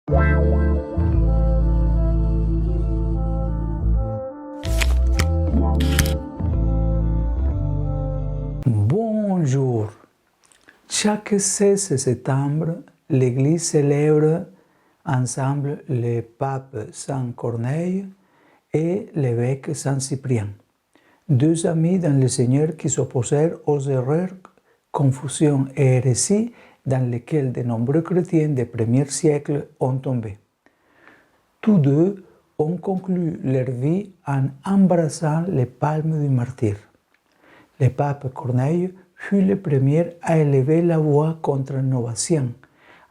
Bonjour. Chaque 16 septembre, l'Église célèbre ensemble le pape Saint Corneille et l'évêque Saint Cyprien, deux amis dans le Seigneur qui s'opposèrent aux erreurs, confusions et hérésies dans lesquelles de nombreux chrétiens des premiers siècles ont tombé. Tous deux ont conclu leur vie en embrassant les palmes du martyre. Le pape Corneille fut le premier à élever la voix contre Novatian,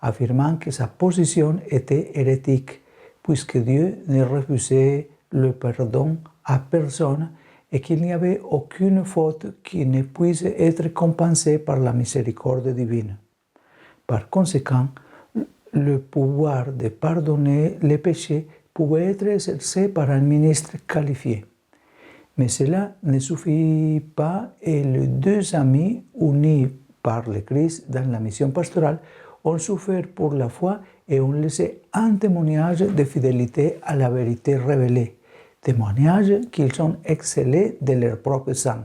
affirmant que sa position était hérétique, puisque Dieu ne refusait le pardon à personne et qu'il n'y avait aucune faute qui ne puisse être compensée par la miséricorde divine. Par conséquent, le pouvoir de pardonner les péchés pouvait être exercé par un ministre qualifié. Mais cela ne suffit pas et les deux amis, unis par le Christ dans la mission pastorale, ont souffert pour la foi et ont laissé un témoignage de fidélité à la vérité révélée, témoignage qu'ils ont excellé de leur propre sang.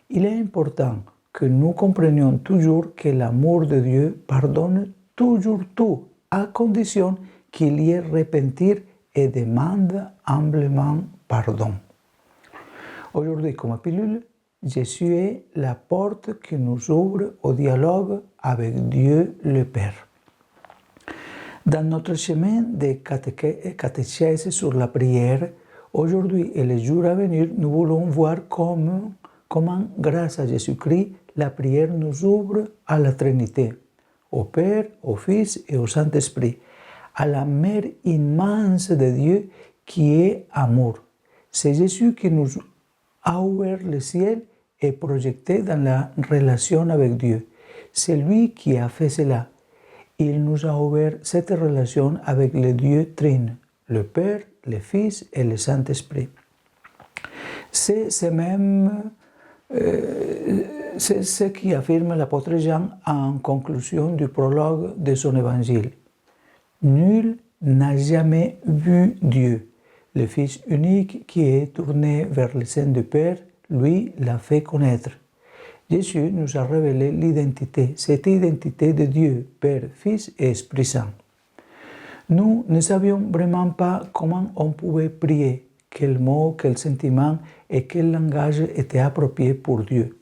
Il est important que nous comprenions toujours que l'amour de Dieu pardonne toujours tout, à condition qu'il y ait repentir et demande humblement pardon. Aujourd'hui, comme pilule, Jésus est la porte qui nous ouvre au dialogue avec Dieu le Père. Dans notre chemin de catéchèse sur la prière, aujourd'hui et les jours à venir, nous voulons voir comment, grâce à Jésus-Christ, la prière nous ouvre à la Trinité, au Père, au Fils et au Saint-Esprit, à la mère immense de Dieu qui est amour. C'est Jésus qui nous a ouvert le ciel et projeté dans la relation avec Dieu. C'est lui qui a fait cela. Il nous a ouvert cette relation avec le Dieu Trine, le Père, le Fils et le Saint-Esprit. C'est ce qui affirme l'apôtre Jean en conclusion du prologue de son évangile. Nul n'a jamais vu Dieu. Le Fils unique qui est tourné vers le sein du Père, lui l'a fait connaître. Jésus nous a révélé l'identité, cette identité de Dieu, Père, Fils et Esprit Saint. Nous ne savions vraiment pas comment on pouvait prier, quels mots, quels sentiments et quel langage étaient appropriés pour Dieu.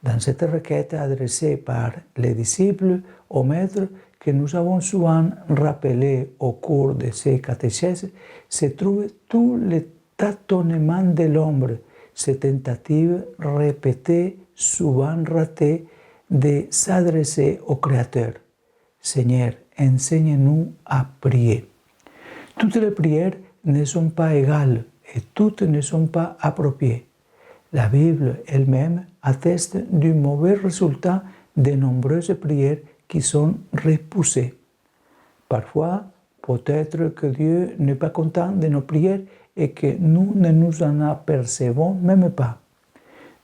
Dans cette requête adressée par les disciples au Maître, que nous avons souvent rappelé au cours de ces catéchèses, se trouve tout le tâtonnement de l'ombre, ces tentatives répétées, souvent ratées, de s'adresser au Créateur. Seigneur, enseigne-nous à prier. Toutes les prières ne sont pas égales et toutes ne sont pas appropriées. La Bible elle-même atteste du mauvais résultat de nombreuses prières qui sont repoussées. Parfois, peut-être que Dieu n'est pas content de nos prières et que nous ne nous en apercevons même pas.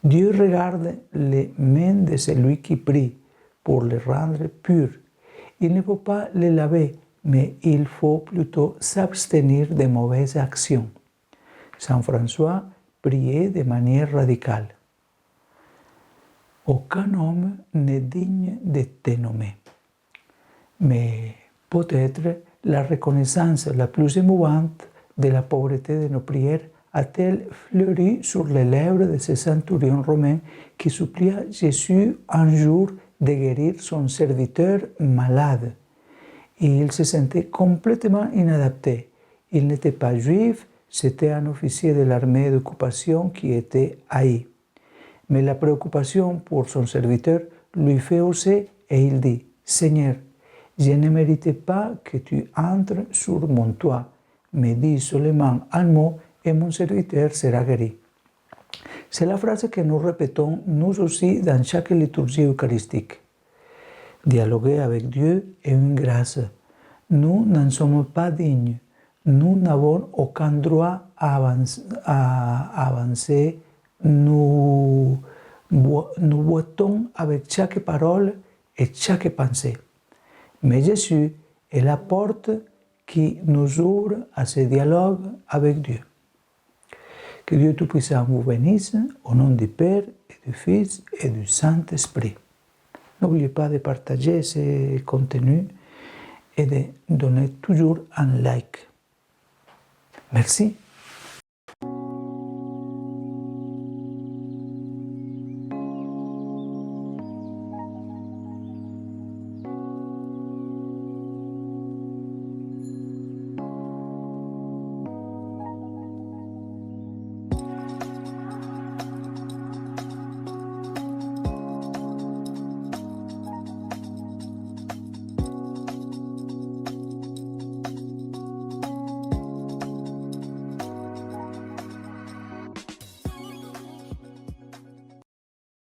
Dieu regarde les mains de celui qui prie pour les rendre purs. Il ne faut pas les laver, mais il faut plutôt s'abstenir de mauvaises actions. Saint François priait de manière radicale. Aucun homme n'est digne de te nommer. Mais peut-être la reconnaissance la plus émouvante de la pauvreté de nos prières a-t-elle fleuri sur les lèvres de ce centurion romain qui supplia Jésus un jour de guérir son serviteur malade. Et il se sentait complètement inadapté. Il n'était pas juif, c'était un officier de l'armée d'occupation qui était haï. Mais la préoccupation pour son serviteur lui fait oser et il dit « Seigneur, je ne méritais pas que tu entres sur mon toit, mais dis seulement un mot et mon serviteur sera guéri. » C'est la phrase que nous répétons nous aussi dans chaque liturgie eucharistique. Dialoguer avec Dieu est une grâce. Nous n'en sommes pas dignes. Nous n'avons aucun droit à avancer. Nous boitons avec chaque parole et chaque pensée. Mais Jésus est la porte qui nous ouvre à ce dialogue avec Dieu. Que Dieu Tout-Puissant vous bénisse au nom du Père et du Fils et du Saint-Esprit. N'oubliez pas de partager ce contenu et de donner toujours un like. Merci.